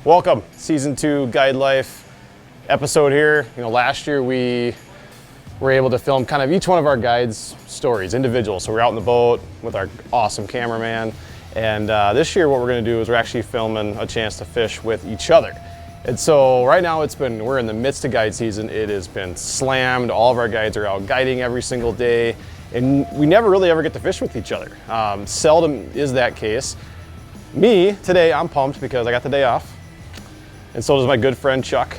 Welcome, season 2 Guide Life episode here. You know, last year we were able to film kind of each one of our guides' stories, individual. So we're out in the boat with our awesome cameraman. And this year what we're gonna do is we're actually filming a chance to fish with each other. And so right now we're in the midst of guide season. It has been slammed. All of our guides are out guiding every single day. And we never really ever get to fish with each other. Seldom is that case. Me, today I'm pumped because I got the day off. And so does my good friend Chuck.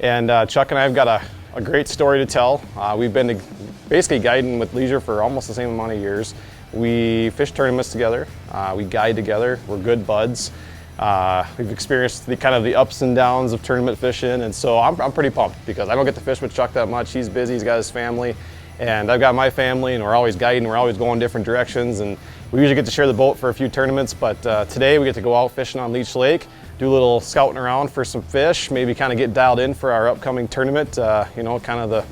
And Chuck and I have got a great story to tell. We've been basically guiding with Leisure for almost the same amount of years. We fish tournaments together, we guide together, we're good buds. We've experienced the ups and downs of tournament fishing, and so I'm pretty pumped because I don't get to fish with Chuck that much. He's busy, he's got his family, and I've got my family, and we're always guiding, we're always going different directions, and we usually get to share the boat for a few tournaments, but today we get to go out fishing on Leech Lake, do a little scouting around for some fish, maybe kind of get dialed in for our upcoming tournament, you know, kind of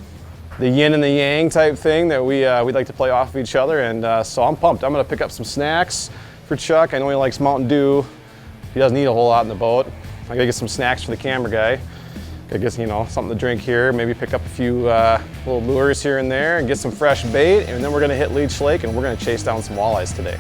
the yin and the yang type thing that we'd like to play off of each other, and so I'm pumped. I'm gonna pick up some snacks for Chuck. I know he likes Mountain Dew. He doesn't eat a whole lot in the boat. I gotta get some snacks for the camera guy. I guess, you know, something to drink here, maybe pick up a few little lures here and there and get some fresh bait, and then we're gonna hit Leech Lake and we're gonna chase down some walleyes today.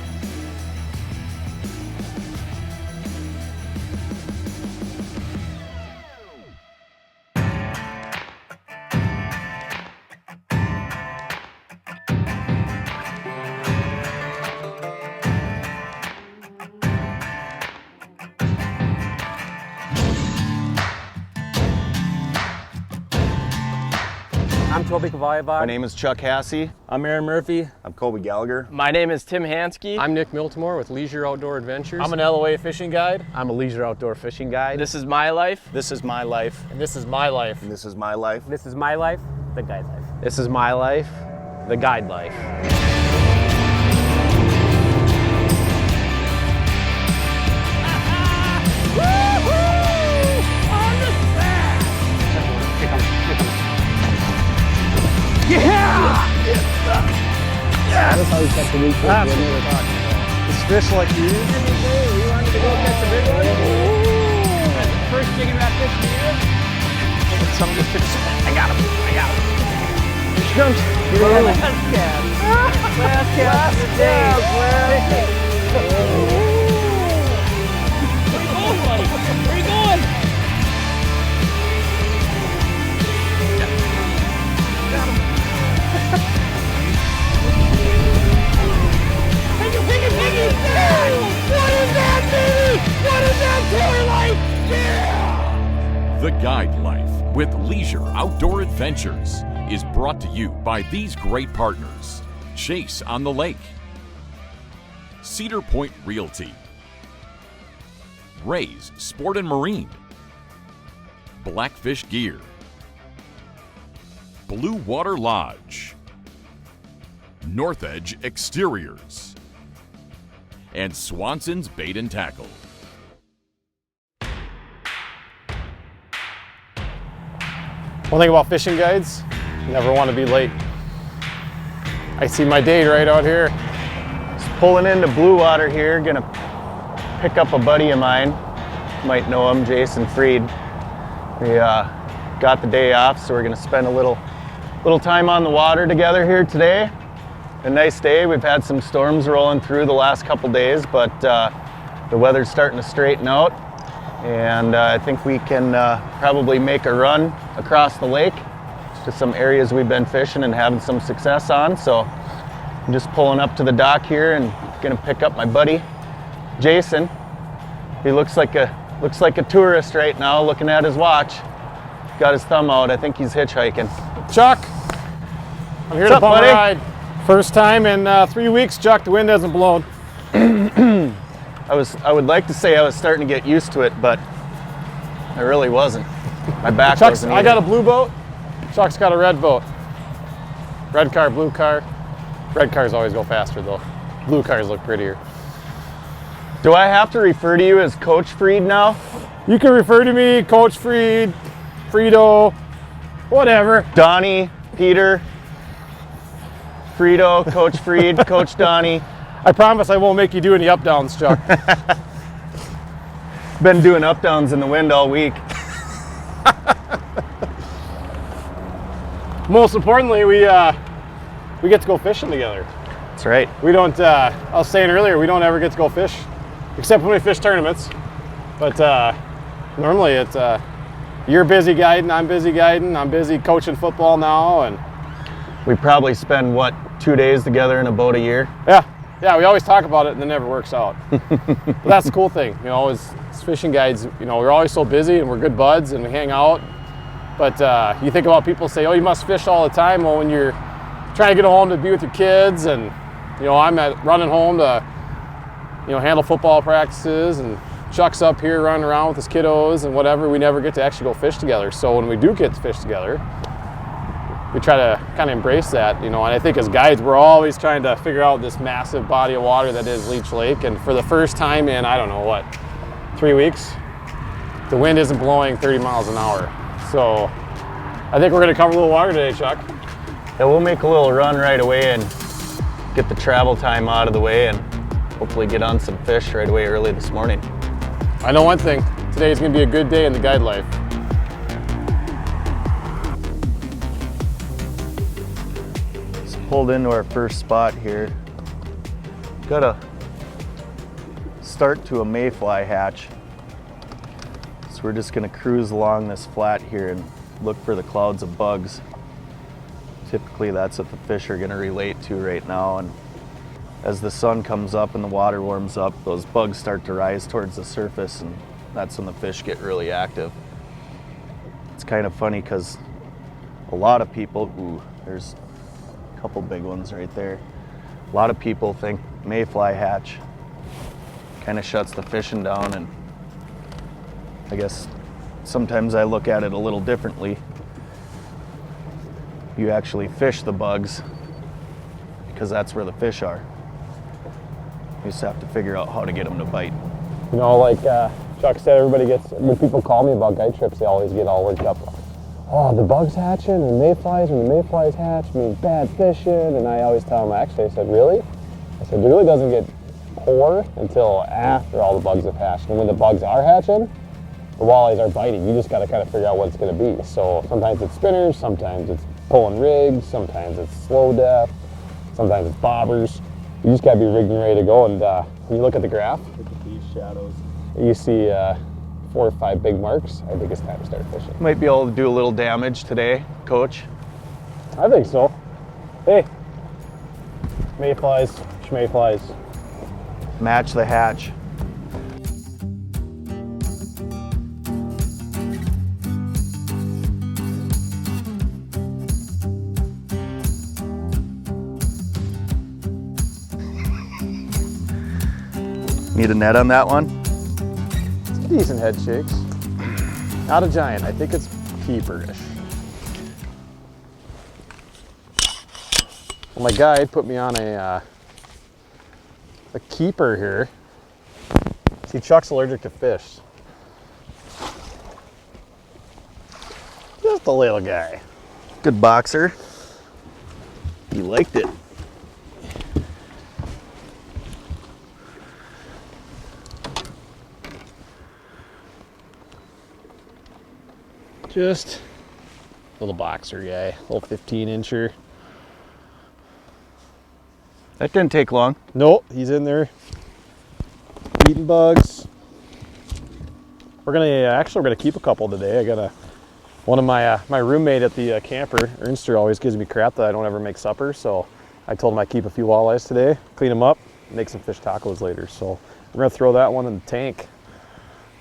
I'm Toby Kavayabad. My name is Chuck Hasse. I'm Aaron Murphy. I'm Colby Gallagher. My name is Tim Hansky. I'm Nick Miltimore with Leisure Outdoor Adventures. I'm an LOA fishing guide. I'm a Leisure Outdoor Fishing Guide. This is my life. This is my life. And this is my life. And this is my life. This is my life, the guide life. This is my life, the guide life. That's how we catch the weak fish. It's fish like you. You wanted to go catch the big one? First jigging that fish for you? Some just took I got him. Here she comes. Last cast. Last cast of the day. Where are you going? The Guide Life with Leisure Outdoor Adventures is brought to you by these great partners: Chase on the Lake, Cedar Point Realty, Ray's Sport and Marine, Blackfish Gear, Blue Water Lodge, Northedge Exteriors, and Swanson's Bait and Tackle. One thing about fishing guides, you never want to be late. I see my date right out here. Just pulling into Blue Water here, gonna pick up a buddy of mine. Might know him, Jason Freed. We got the day off, so we're gonna spend a little time on the water together here today. A nice day. We've had some storms rolling through the last couple days, but the weather's starting to straighten out. And I think we can probably make a run across the lake to some areas we've been fishing and having some success on. So I'm just pulling up to the dock here and gonna pick up my buddy, Jason. He looks like a tourist right now, looking at his watch. Got his thumb out. I think he's hitchhiking. Chuck, I'm here What's to up, bum a buddy? ride. First time in 3 weeks, Chuck, the wind hasn't blown. I would like to say I was starting to get used to it, but I really wasn't. My back wasn't I either. got a blue boat. Chuck's got a red boat. Red car, blue car. Red cars always go faster though. Blue cars look prettier. Do I have to refer to you as Coach Freed now? You can refer to me, Coach Freed, Frito, whatever. Donnie, Peter, Frito, Coach Freed, Coach Donnie. I promise I won't make you do any up downs, Chuck. Been doing up downs in the wind all week. Most importantly, we get to go fishing together. That's right. We don't, I was saying earlier, we don't ever get to go fish, except when we fish tournaments. But normally it's, you're busy guiding, I'm busy guiding, I'm busy coaching football now. And We probably spend, what, 2 days together in a boat a year? Yeah, we always talk about it and it never works out. But that's the cool thing, you know, as fishing guides, you know, we're always so busy and we're good buds and we hang out. But you think about people say, oh, you must fish all the time. Well, when you're trying to get home to be with your kids and, you know, I'm running home to, you know, handle football practices and Chuck's up here running around with his kiddos and whatever, we never get to actually go fish together. So when we do get to fish together, we try to kind of embrace that, you know, and I think as guides, we're always trying to figure out this massive body of water that is Leech Lake. And for the first time in, I don't know what, 3 weeks, the wind isn't blowing 30 miles an hour. So I think we're gonna cover a little water today, Chuck. Yeah, we'll make a little run right away and get the travel time out of the way and hopefully get on some fish right away early this morning. I know one thing, today is gonna be a good day in the guide life. Pulled into our first spot here. Got a start to a mayfly hatch. So we're just gonna cruise along this flat here and look for the clouds of bugs. Typically that's what the fish are gonna relate to right now. And as the sun comes up and the water warms up, those bugs start to rise towards the surface and that's when the fish get really active. It's kind of funny because a lot of people, ooh, there's couple big ones right there. A lot of people think mayfly hatch kind of shuts the fishing down, and I guess sometimes I look at it a little differently. You actually fish the bugs because that's where the fish are. You just have to figure out how to get them to bite. You know, like Chuck said, everybody gets, when people call me about guide trips, they always get all worked up. Oh, the bugs hatching and mayflies, when the mayflies hatch means bad fishing. And I always tell them, actually, I said, really? I said, it really doesn't get poor until after all the bugs have hatched. And when the bugs are hatching, the walleyes are biting. You just got to kind of figure out what it's going to be. So sometimes it's spinners, sometimes it's pulling rigs, sometimes it's slow depth, sometimes it's bobbers. You just got to be rigged and ready to go. And when you look at the graph, Look at these shadows. you see 4 or 5 big marks. I think it's time to start fishing. Might be able to do a little damage today, Coach. I think so. Hey, mayflies, schmayflies. Match the hatch. Need a net on that one? Decent head shakes. Not a giant, I think it's keeperish. Well, my guide put me on a keeper here. See, Chuck's allergic to fish. Just a little guy. Good boxer. He liked it. Just a little boxer guy, little 15-incher. That didn't take long. Nope, he's in there eating bugs. We're gonna keep a couple today. I got one of my roommate at the camper, Ernster, always gives me crap that I don't ever make supper, so I told him I'd keep a few walleyes today, clean them up, make some fish tacos later. So we're gonna throw that one in the tank,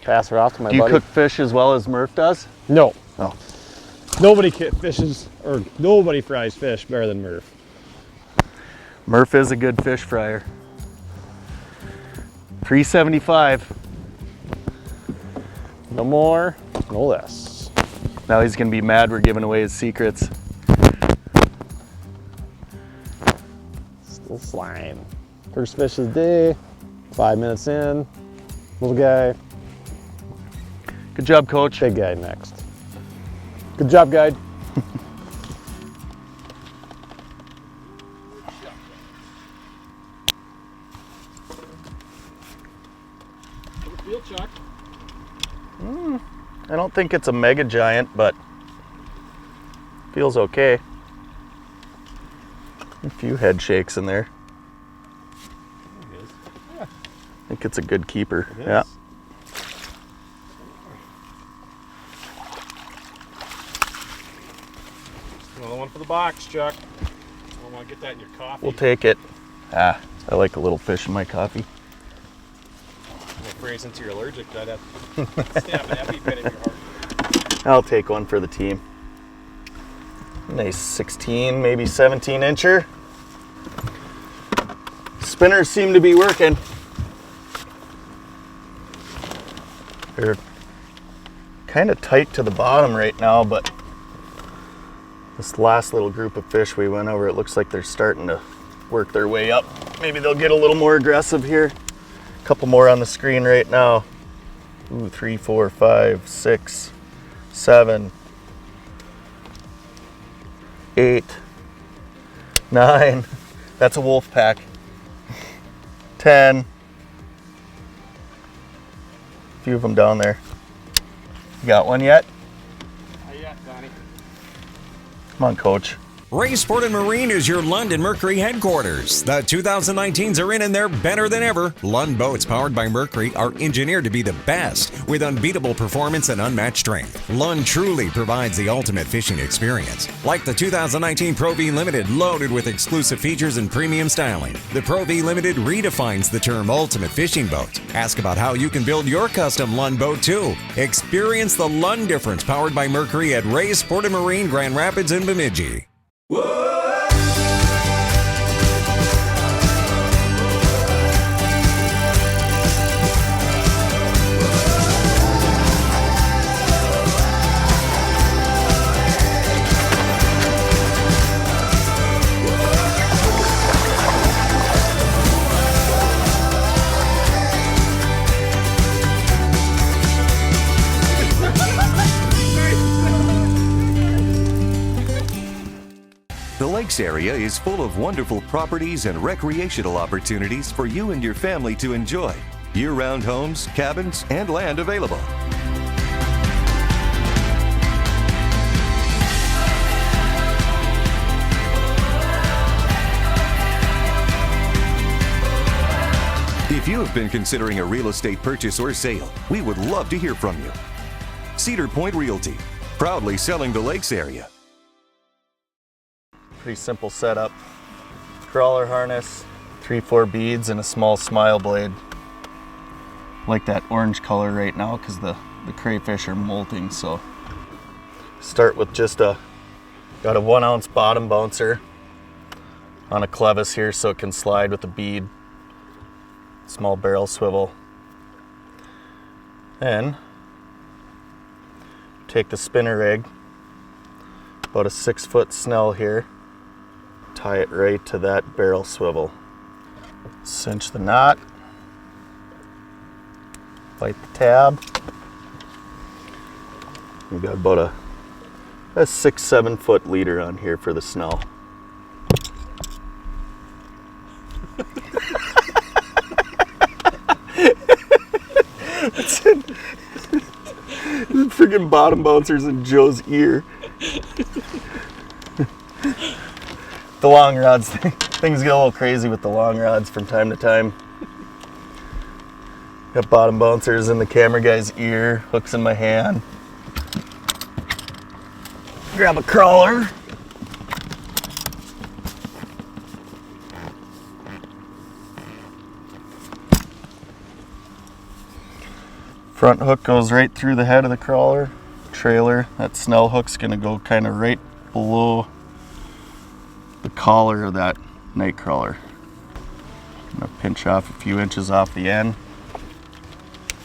pass her off to my buddy. Do you cook fish as well as Murph does? No. Oh. Nobody fishes, or nobody fries fish better than Murph. Murph is a good fish fryer. $3.75. No more, no less. Now he's gonna be mad we're giving away his secrets. Still slime. First fish of the day, 5 minutes in. Little guy, Good job, Coach. big guy next. Good job, guide. Feel, Chuck. I don't think it's a mega giant, but feels okay. A few head shakes in there. I think it's a good keeper. Yeah. Another one for the box, Chuck. I don't want to get that in your coffee. We'll take it. I like a little fish in my coffee. I'm afraid since you're allergic, I'd have to stab an EpiPen in your heart. I'll take one for the team. Nice 16, maybe 17 incher. Spinners seem to be working. They're kind of tight to the bottom right now, but this last little group of fish we went over, it looks like they're starting to work their way up. Maybe they'll get a little more aggressive here. A couple more on the screen right now. Ooh, 3, 4, 5, 6, 7, 8, 9. That's a wolf pack. 10. A few of them down there. You got one yet? Not yet, Donnie. Come on, coach. Ray Sport and Marine is your Lund & Mercury headquarters. The 2019s are in and they're better than ever. Lund boats powered by Mercury are engineered to be the best with unbeatable performance and unmatched strength. Lund truly provides the ultimate fishing experience. Like the 2019 Pro V Limited loaded with exclusive features and premium styling. The Pro V Limited redefines the term ultimate fishing boat. Ask about how you can build your custom Lund boat too. Experience the Lund difference powered by Mercury at Ray Sport and Marine, Grand Rapids and Bemidji. The Lakes area is full of wonderful properties and recreational opportunities for you and your family to enjoy. Year-round homes, cabins, and land available. If you have been considering a real estate purchase or sale, we would love to hear from you. Cedar Point Realty, proudly selling the Lakes area. Pretty simple setup. Crawler harness, 3-4 beads, and a small smile blade. Like that orange color right now because the crayfish are molting, so. Start with just got a 1 ounce bottom bouncer on a clevis here so it can slide with the bead. Small barrel swivel. Then take the spinner rig, about a 6-foot snell here, tie it right to that barrel swivel. Cinch the knot, bite the tab. We've got about a 6-7 foot leader on here for the snell. Freaking bottom bouncers in Joe's ear. The long rods, things get a little crazy with the long rods from time to time. Got bottom bouncers in the camera guy's ear, hooks in my hand. Grab a crawler. Front hook goes right through the head of the crawler. Trailer, that snell hook's gonna go kind of right below the collar of that night crawler. I'm gonna pinch off a few inches off the end.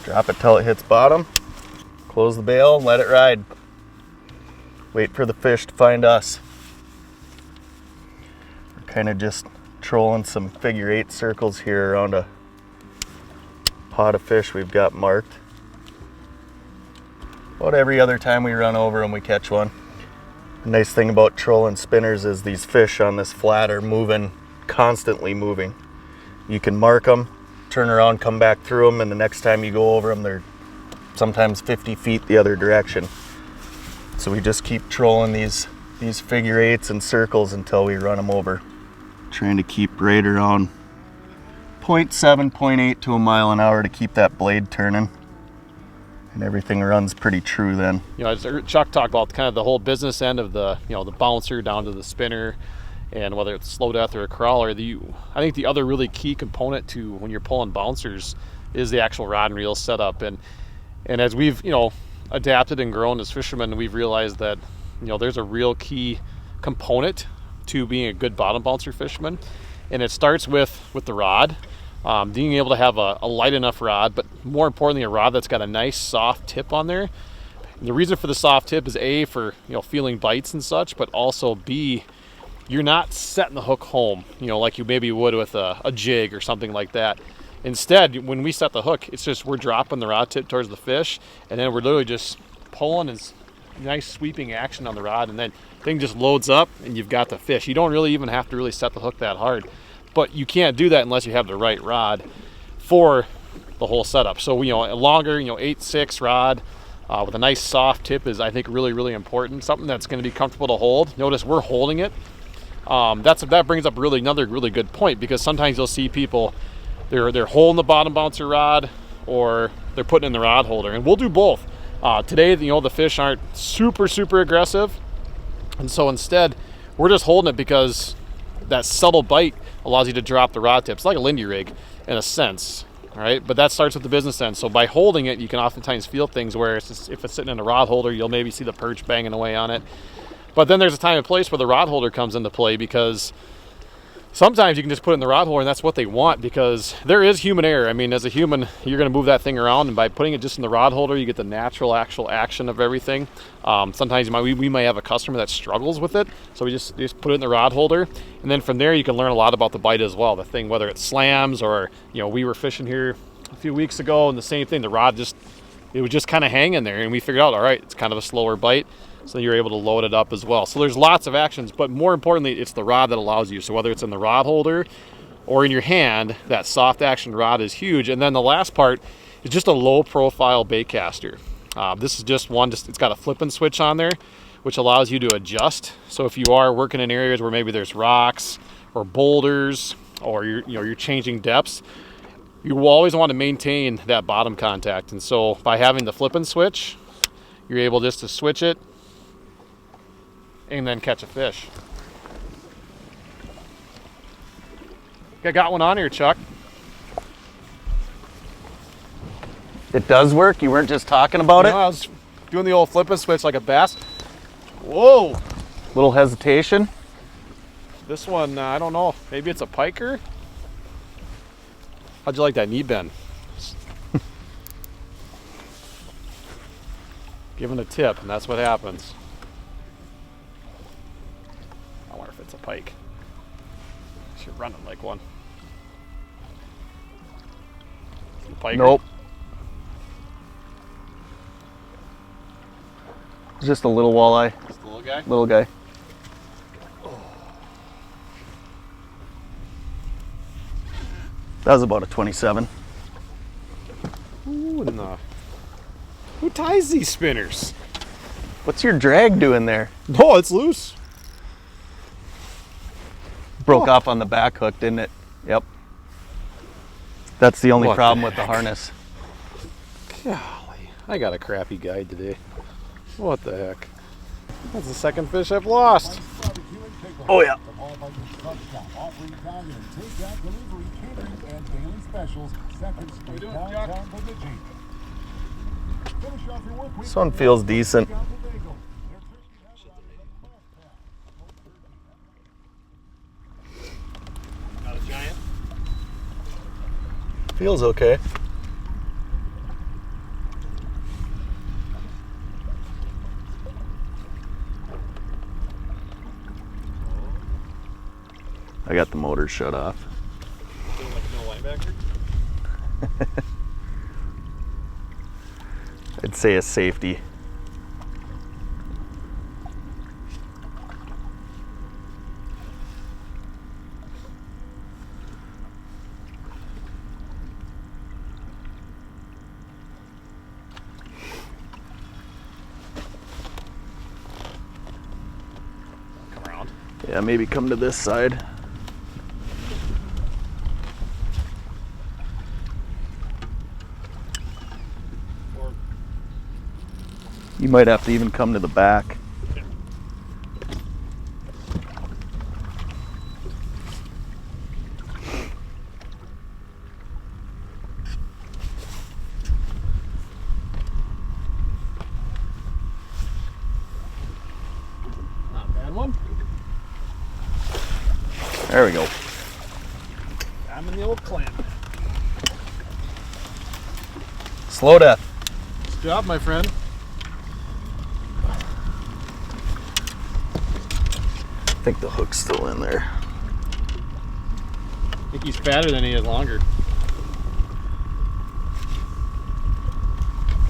Drop it till it hits bottom. Close the bail, let it ride. Wait for the fish to find us. We're kind of just trolling some figure-8 circles here around a pot of fish we've got marked. About every other time we run over them, we catch one. The nice thing about trolling spinners is these fish on this flat are moving, constantly moving. You can mark them, turn around, come back through them, and the next time you go over them, they're sometimes 50 feet the other direction. So we just keep trolling these figure eights and circles until we run them over. Trying to keep right around 0.7, 0.8 to a mile an hour to keep that blade turning. And everything runs pretty true then. You know, as Chuck talked about kind of the whole business end of the, you know, the bouncer down to the spinner, and whether it's slow death or a crawler, I think the other really key component to when you're pulling bouncers is the actual rod and reel setup. And as we've, you know, adapted and grown as fishermen, we've realized that, you know, there's a real key component to being a good bottom bouncer fisherman, and it starts with the rod. Being able to have a light enough rod, but more importantly, a rod that's got a nice soft tip on there. And the reason for the soft tip is A, for, you know, feeling bites and such, but also B, you're not setting the hook home, you know, like you maybe would with a jig or something like that. Instead, when we set the hook, it's just we're dropping the rod tip towards the fish, and then we're literally just pulling and nice sweeping action on the rod, and then thing just loads up and you've got the fish. You don't really even have to really set the hook that hard. But you can't do that unless you have the right rod for the whole setup. So, you know, a longer, you know, 8/6 rod with a nice soft tip is, I think, really, really important. Something that's going to be comfortable to hold. Notice we're holding it. That brings up another really good point, because sometimes you'll see people, they're holding the bottom bouncer rod or they're putting in the rod holder, and we'll do both. Today, you know, the fish aren't super, super aggressive, and so instead we're just holding it because that subtle bite allows you to drop the rod tips, like a Lindy rig in a sense, all right? But that starts with the business end. So by holding it, you can oftentimes feel things where it's just, if it's sitting in a rod holder, you'll maybe see the perch banging away on it. But then there's a time and place where the rod holder comes into play, because sometimes you can just put it in the rod holder and that's what they want, because there is human error. I mean, as a human, you're going to move that thing around, and by putting it just in the rod holder, you get the natural actual action of everything. Sometimes we might have a customer that struggles with it, so we just put it in the rod holder, and then from there you can learn a lot about the bite as well. The thing, whether it slams or, you know, we were fishing here a few weeks ago and the same thing, the rod it was just kind of hanging there, and we figured out, all right, it's kind of a slower bite. So you're able to load it up as well. So there's lots of actions, but more importantly, it's the rod that allows you. So whether it's in the rod holder or in your hand, that soft action rod is huge. And then the last part is just a low profile bait caster. This is just one, it's got a flip and switch on there, which allows you to adjust. So if you are working in areas where maybe there's rocks or boulders, or you're changing depths, you will always want to maintain that bottom contact. And so by having the flip and switch, you're able just to switch it and then catch a fish. I got one on here, Chuck. It does work? You weren't just talking about it? I was doing the old flip and switch like a bass. Whoa! Little hesitation? This one, I don't know. Maybe it's a piker? How'd you like that knee bend? Giving a tip, and that's what happens. I wonder if it's a pike. You're running like one. Is it a piker? Nope. Just a little walleye. Just a little guy? Little guy. That was about a 27. Ooh, no. Who ties these spinners? What's your drag doing there? Oh, it's loose. Broke off on the back hook, didn't it? Yep. That's the only What problem the with the heck? harness. Golly, I got a crappy guide today. What the heck? That's the second fish I've lost. Oh yeah. This one feels decent. Not a giant? Feels okay. I got the motor shut off. Feeling like no linebacker? I'd say a safety. Yeah, maybe come to this side. You might have to even come to the back. Not bad one. There we go. I'm in the old clam. Slow death. Good job, my friend. I think the hook's still in there. I think he's fatter than he is longer. Get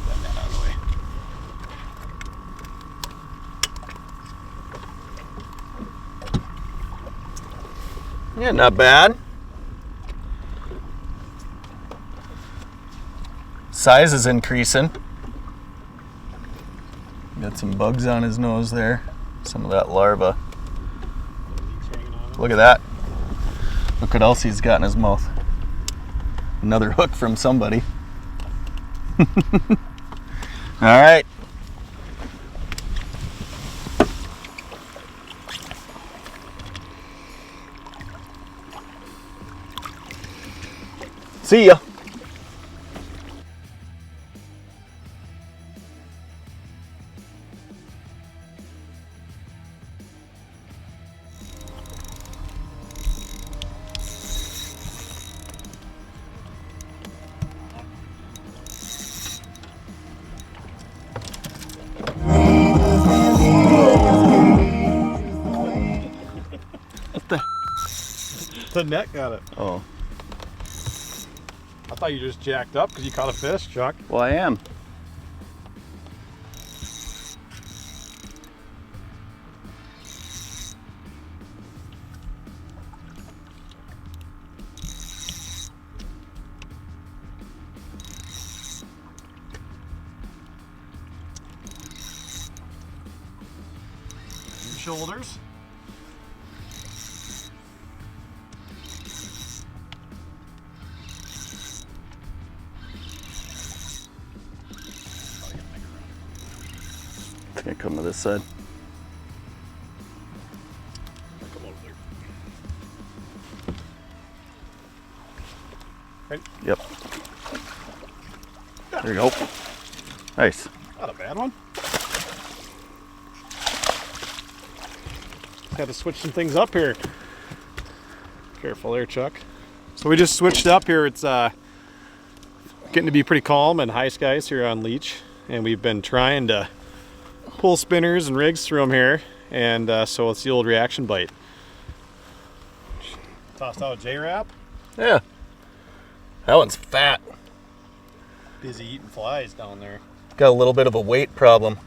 that net out of the way. Yeah, not bad. Size is increasing. Got some bugs on his nose there. Some of that larva. Look at that. Look what else he's got in his mouth. Another hook from somebody. All right. See ya. The net got it. Oh. I thought you just jacked up because you caught a fish, Chuck. Well, I am. Shoulders. It's gonna come to this side. Come over there. Right. Yep. There you go. Nice. Not a bad one. Had to switch some things up here. Careful there, Chuck. So we just switched up here. It's getting to be pretty calm and high skies here on Leech, and we've been trying to pull spinners and rigs through them here, and so it's the old reaction bite. Tossed out a J-wrap. Yeah. That one's fat. Busy eating flies down there. Got a little bit of a weight problem.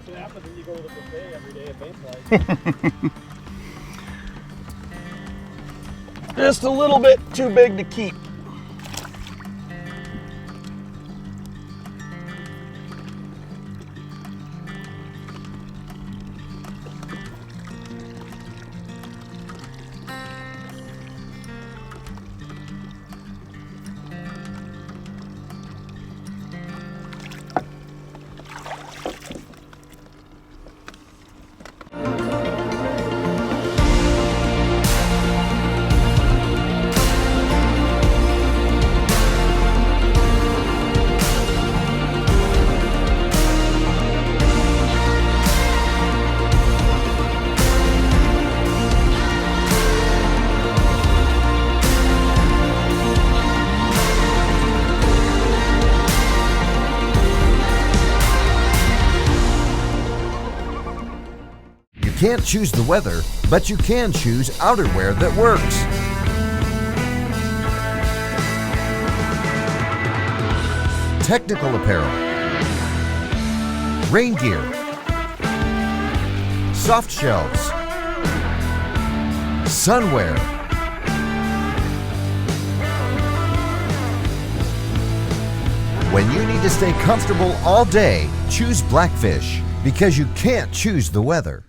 What happens when you go to the buffet every day at bait flies? Just a little bit too big to keep. You can't choose the weather, but you can choose outerwear that works. Technical apparel, rain gear, soft shells, sunwear, when you need to stay comfortable all day, choose Blackfish, because you can't choose the weather.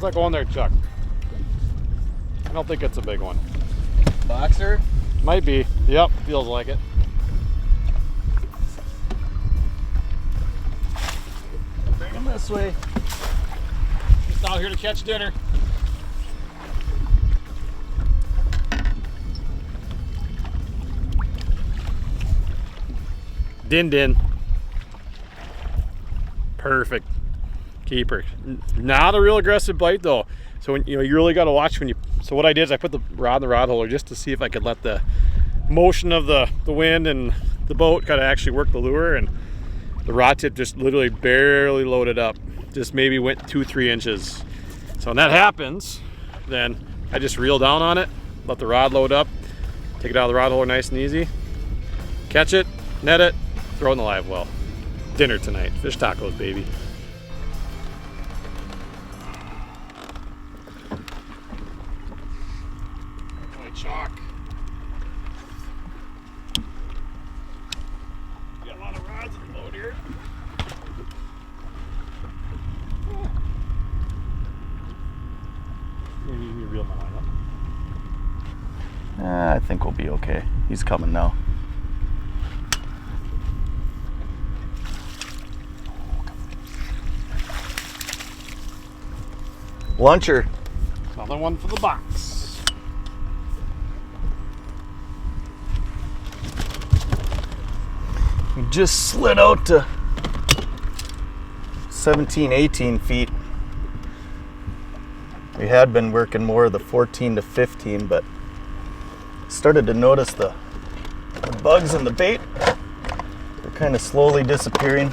How's that going there, Chuck? I don't think it's a big one. Boxer? Might be. Yep, feels like it. Bring him this way. Just out here to catch dinner. Din. Perfect. Keeper. Not a real aggressive bite though. So when, you really got to watch when you. So what I did is I put the rod in the rod holder just to see if I could let the motion of the wind and the boat kind of actually work the lure, and the rod tip just literally barely loaded up. Just maybe went 2-3 inches. So when that happens, then I just reel down on it, let the rod load up, take it out of the rod holder nice and easy, catch it, net it, throw it in the live well. Dinner tonight, fish tacos, baby. Chalk. Got a lot of rods in the boat here. You reel my line up. I think we'll be okay. He's coming now. Luncher. Another one for the box. We just slid out to 17, 18 feet. We had been working more of the 14 to 15, but started to notice the bugs in the bait. They're kind of slowly disappearing.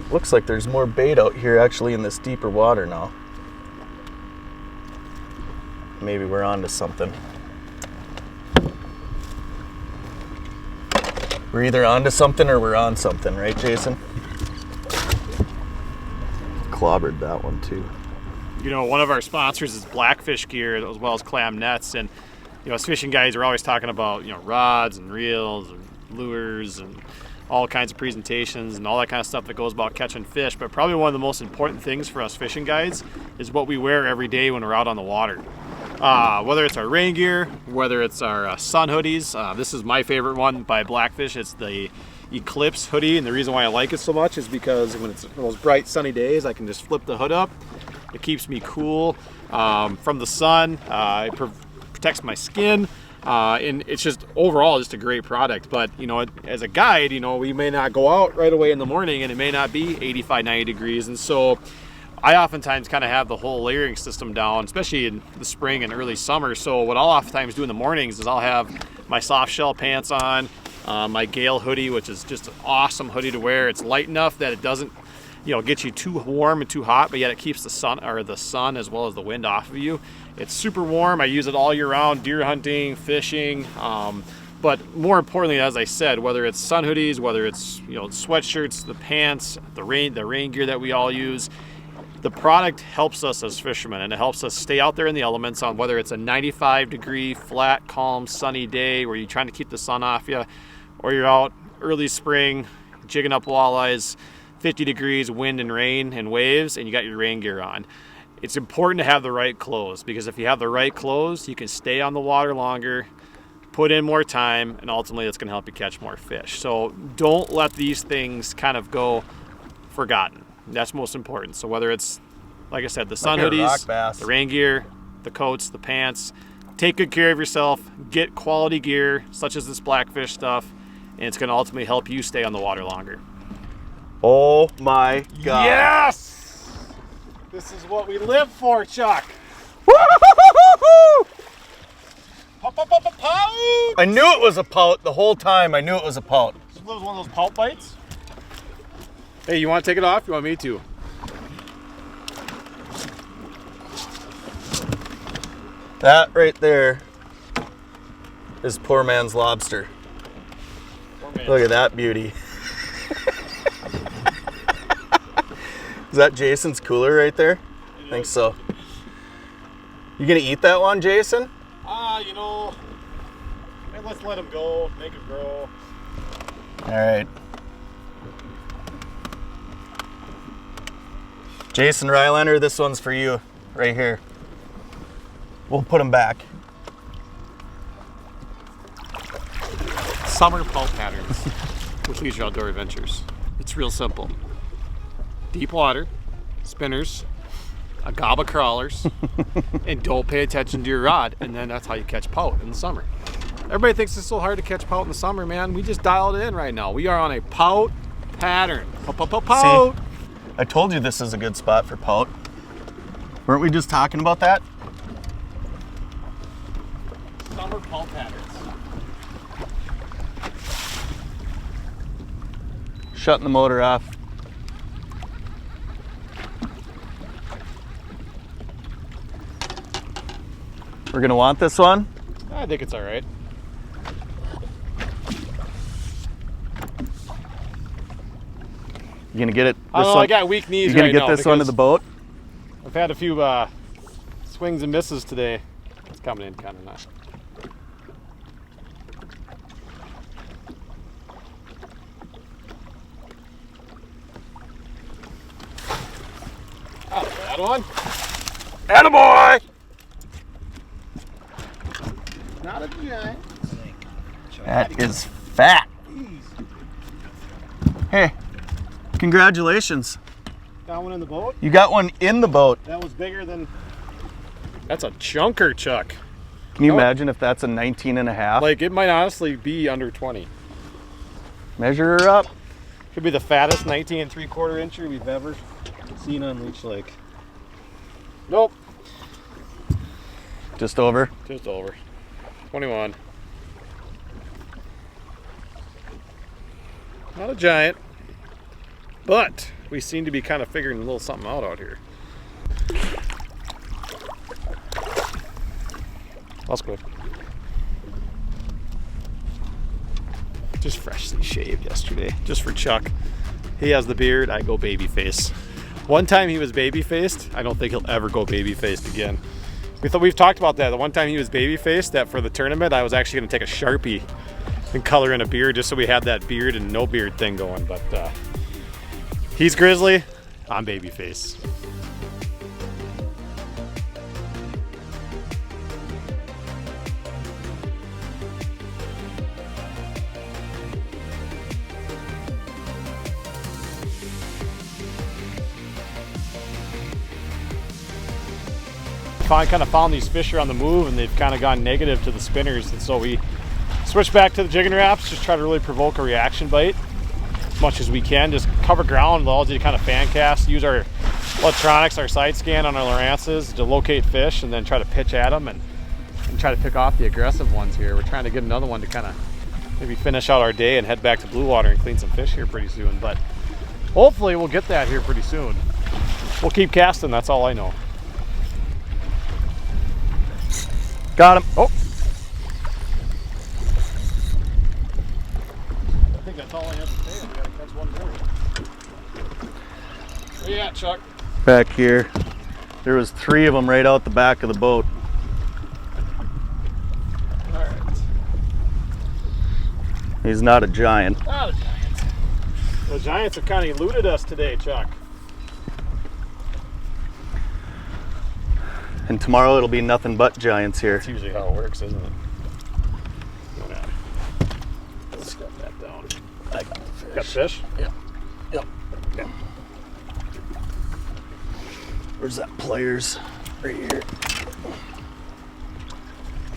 Looks like there's more bait out here actually in this deeper water now. Maybe we're on to something. We're either onto something or we're on something, right, Jason? Clobbered that one too. One of our sponsors is Blackfish Gear as well as Clam Nets, and as fishing guys are always talking about rods and reels and lures and all kinds of presentations and all that kind of stuff that goes about catching fish. But probably one of the most important things for us fishing guys is what we wear every day when we're out on the water. Whether it's our rain gear, whether it's our sun hoodies. This is my favorite one by Blackfish. It's the Eclipse hoodie, and the reason why I like it so much is because when it's those bright sunny days, I can just flip the hood up. It keeps me cool from the sun. It protects my skin, and it's just overall just a great product. But as a guide, we may not go out right away in the morning, and it may not be 85, 90 degrees, and so I oftentimes kind of have the whole layering system down, especially in the spring and early summer. So what I'll oftentimes do in the mornings is I'll have my soft shell pants on, my Gale hoodie, which is just an awesome hoodie to wear. It's light enough that it doesn't get you too warm and too hot, but yet it keeps the sun as well as the wind off of you. It's super warm. I use it all year round, deer hunting, fishing, but more importantly, as I said, whether it's sun hoodies, whether it's sweatshirts, the pants, the rain gear that we all use, the product helps us as fishermen, and it helps us stay out there in the elements on whether it's a 95-degree, flat, calm, sunny day where you're trying to keep the sun off you, or you're out early spring jigging up walleyes, 50 degrees, wind and rain and waves, and you got your rain gear on. It's important to have the right clothes, because if you have the right clothes, you can stay on the water longer, put in more time, and ultimately it's going to help you catch more fish. So don't let these things kind of go forgotten. That's most important. So whether it's, like I said, the sun hoodies, the rain gear, the coats, the pants, take good care of yourself, get quality gear such as this Blackfish stuff, and it's going to ultimately help you stay on the water longer. Oh my God. Yes! This is what we live for, Chuck. I knew it was a pout the whole time. I knew it was a pout. This was one of those pout bites. Hey, you want to take it off? You want me to? That right there is poor man's lobster. Look at that beauty. Is that Jason's cooler right there? I think so. You gonna eat that one, Jason? Let's let him go, make it grow. All right. Jason Rylander, this one's for you. right here. We'll put them back. Summer pout patterns with Leisure Outdoor Adventures. It's real simple. Deep water, spinners, a gob of crawlers, and don't pay attention to your rod, and then that's how you catch pout in the summer. Everybody thinks it's so hard to catch pout in the summer, man. We just dialed it in right now. We are on a pout pattern. Pout. See, I told you this is a good spot for pout. Weren't we just talking about that? Summer pout patterns. Shutting the motor off. We're gonna want this one? I think it's all right. You gonna get it? I got weak knees. You gonna right get now this one to the boat? I've had a few swings and misses today. It's coming in kind of nice. Not a bad one. Attaboy! Not a giant. That is fat. Hey, congratulations. Got one in the boat? You got one in the boat. That was bigger than... That's a chunker, Chuck. Can you imagine if that's a 19 and a half? Like, it might honestly be under 20. Measure her up. Could be the fattest 19 3/4 incher we've ever seen on Leech Lake. Nope. Just over. Just over. 21. Not a giant, but we seem to be kind of figuring a little something out here. That's good. Just freshly shaved yesterday, just for Chuck. He has the beard, I go baby face. One time he was baby faced, I don't think he'll ever go baby faced again. We've talked about that. The one time he was baby faced, that for the tournament, I was actually gonna take a Sharpie and color in a beard just so we had that beard and no beard thing going, but he's grizzly, I'm baby face. Kind of found these fish are on the move and they've kind of gone negative to the spinners, and so we switch back to the jigging wraps, just try to really provoke a reaction bite as much as we can. Just cover ground, allows you to kind of fan cast, use our electronics, our side scan on our Lowrances to locate fish and then try to pitch at them and try to pick off the aggressive ones here. We're trying to get another one to kind of maybe finish out our day and head back to blue water and clean some fish here pretty soon, but hopefully we'll get that here pretty soon. We'll keep casting, that's all I know. Got him. Oh. I think that's all I have to say. I gotta catch one more. Where you at, Chuck? Back here. There was 3 of them right out the back of the boat. All right. He's not a giant. Not a giant. The giants have kind of eluded us today, Chuck. And tomorrow it'll be nothing but giants here. That's usually how it works, isn't it? Yeah. Let's get that down. I got the fish. Got fish? Yep. Yep. Yep. Where's that pliers? Right here.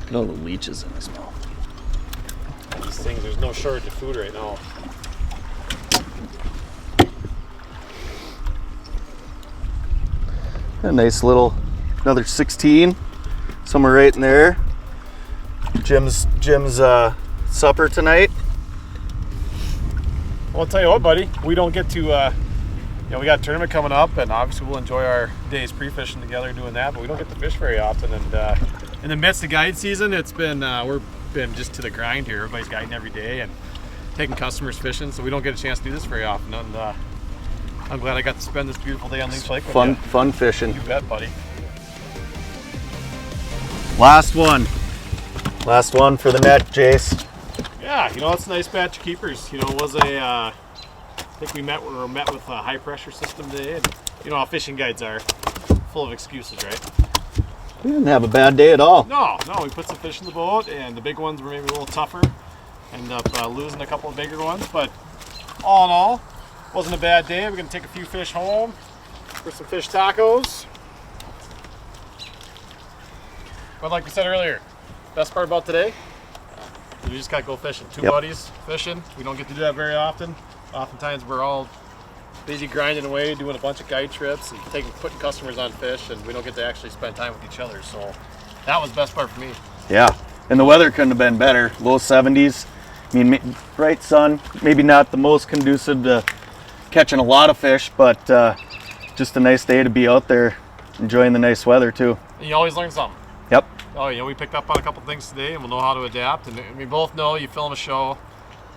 Look at all the leeches in his mouth. These things, there's no shortage of food right now. A nice little, another 16, somewhere right in there. Jim's supper tonight. Well, I'll tell you what, buddy, we don't get to, you know, we got a tournament coming up, and obviously we'll enjoy our days pre-fishing together doing that, but we don't get to fish very often. And in the midst of guide season, it's been, we've been just to the grind here. Everybody's guiding every day and taking customers fishing, so we don't get a chance to do this very often. And I'm glad I got to spend this beautiful day on Leech Lake with you. Fun fishing. You bet, buddy. Last one. Last one for the net, Jace. Yeah, you know, it's a nice batch of keepers. You know, it was a, I think we were met with a high pressure system today, and you know how fishing guides are. full of excuses, right? We didn't have a bad day at all. No, we put some fish in the boat, and the big ones were maybe a little tougher. Ended up losing a couple of bigger ones, but all in all, wasn't a bad day. We're gonna take a few fish home for some fish tacos. But like we said earlier, best part about today, we just gotta go fishing. Two buddies fishing. We don't get to do that very often. Oftentimes we're all busy grinding away, doing a bunch of guide trips and putting customers on fish, and we don't get to actually spend time with each other. So that was the best part for me. Yeah, and the weather couldn't have been better. Low 70s. I mean, bright sun, maybe not the most conducive to catching a lot of fish, but just a nice day to be out there enjoying the nice weather too. And you always learn something. Yep. Oh, we picked up on a couple things today, and we'll know how to adapt. And we both know you film a show.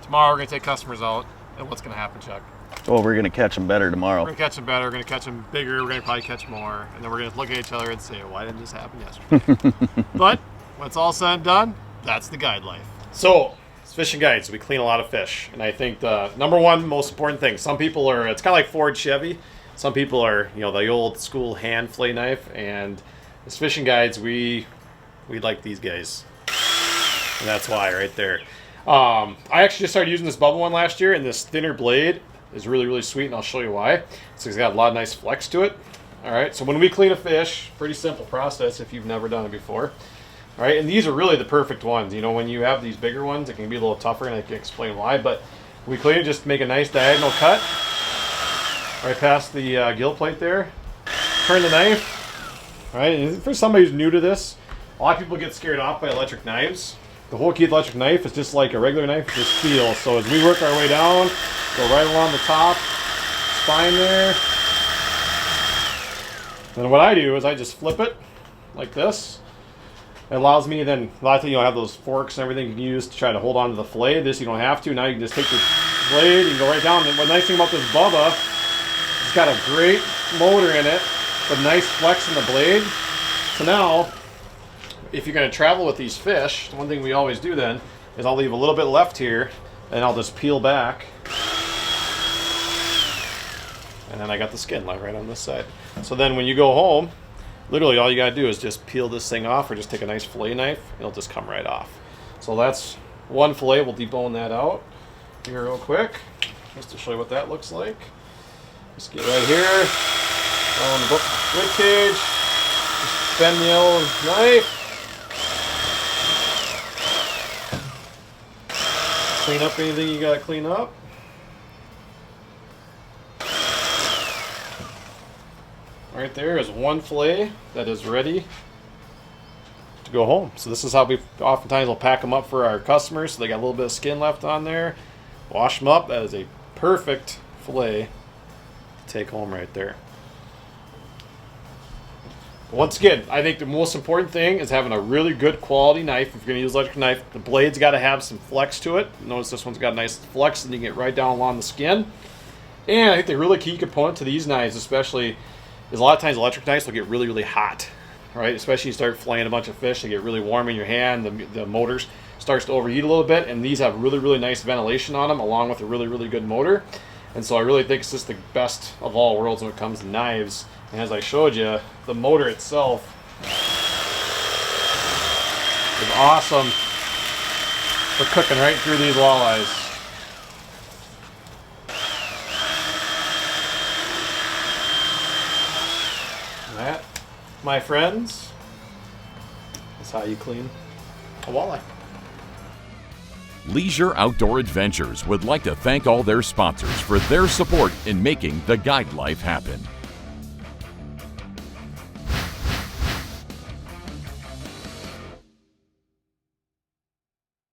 Tomorrow we're gonna take customers out, and what's gonna happen, Chuck? Oh, we're gonna catch them better tomorrow. We're gonna catch them better. We're gonna catch them bigger. We're gonna probably catch more, and then we're gonna look at each other and say, "Why didn't this happen yesterday?" But when it's all said and done, that's the guide life. So, as fishing guides, we clean a lot of fish, and I think the number one most important thing. Some people are. It's kind of like Ford Chevy. Some people are, the old school hand fillet knife, and as fishing guides, we like these guys, and that's why right there. I actually just started using this bubble one last year, and this thinner blade is really, really sweet, and I'll show you why. So it's got a lot of nice flex to it. All right, so when we clean a fish, pretty simple process if you've never done it before. All right, and these are really the perfect ones. When you have these bigger ones, it can be a little tougher, and I can explain why, but we clean it, just make a nice diagonal cut right past the gill plate there. Turn the knife. All right, and for somebody who's new to this, a lot of people get scared off by electric knives. The whole key with electric knife is just like a regular knife, just feel. So as we work our way down, go right along the top, spine there. And what I do is I just flip it like this. It allows me then, a lot of times have those forks and everything you can use to try to hold on to the fillet. This you don't have to. Now you can just take the blade, you can go right down. And the nice thing about this Bubba, it's got a great motor in it, with nice flex in the blade. So now, if you're going to travel with these fish, one thing we always do then is I'll leave a little bit left here, and I'll just peel back. And then I got the skin left right on this side. So then when you go home, literally all you got to do is just peel this thing off, or just take a nice fillet knife, and it'll just come right off. So that's one fillet. We'll debone that out here real quick, just to show you what that looks like. Just get right here, on the rib cage, just bend the old knife. Clean up anything you gotta clean up. Right there is one fillet that is ready to go home. So this is how we oftentimes will pack them up for our customers. So they got a little bit of skin left on there. Wash them up. That is a perfect fillet to take home right there. But once again, I think the most important thing is having a really good quality knife. If you're going to use electric knife, the blade's got to have some flex to it. Notice this one's got a nice flex, and you can get right down along the skin. And I think the really key component to these knives, especially, is a lot of times electric knives will get really, really hot, right? Especially you start filleting a bunch of fish, they get really warm in your hand. The motor starts to overheat a little bit, and these have really, really nice ventilation on them, along with a really, really good motor. And so I really think it's just the best of all worlds when it comes to knives. And as I showed you, the motor itself is awesome for cooking right through these walleyes. That, my friends, is how you clean a walleye. Leisure Outdoor Adventures would like to thank all their sponsors for their support in making the guide life happen.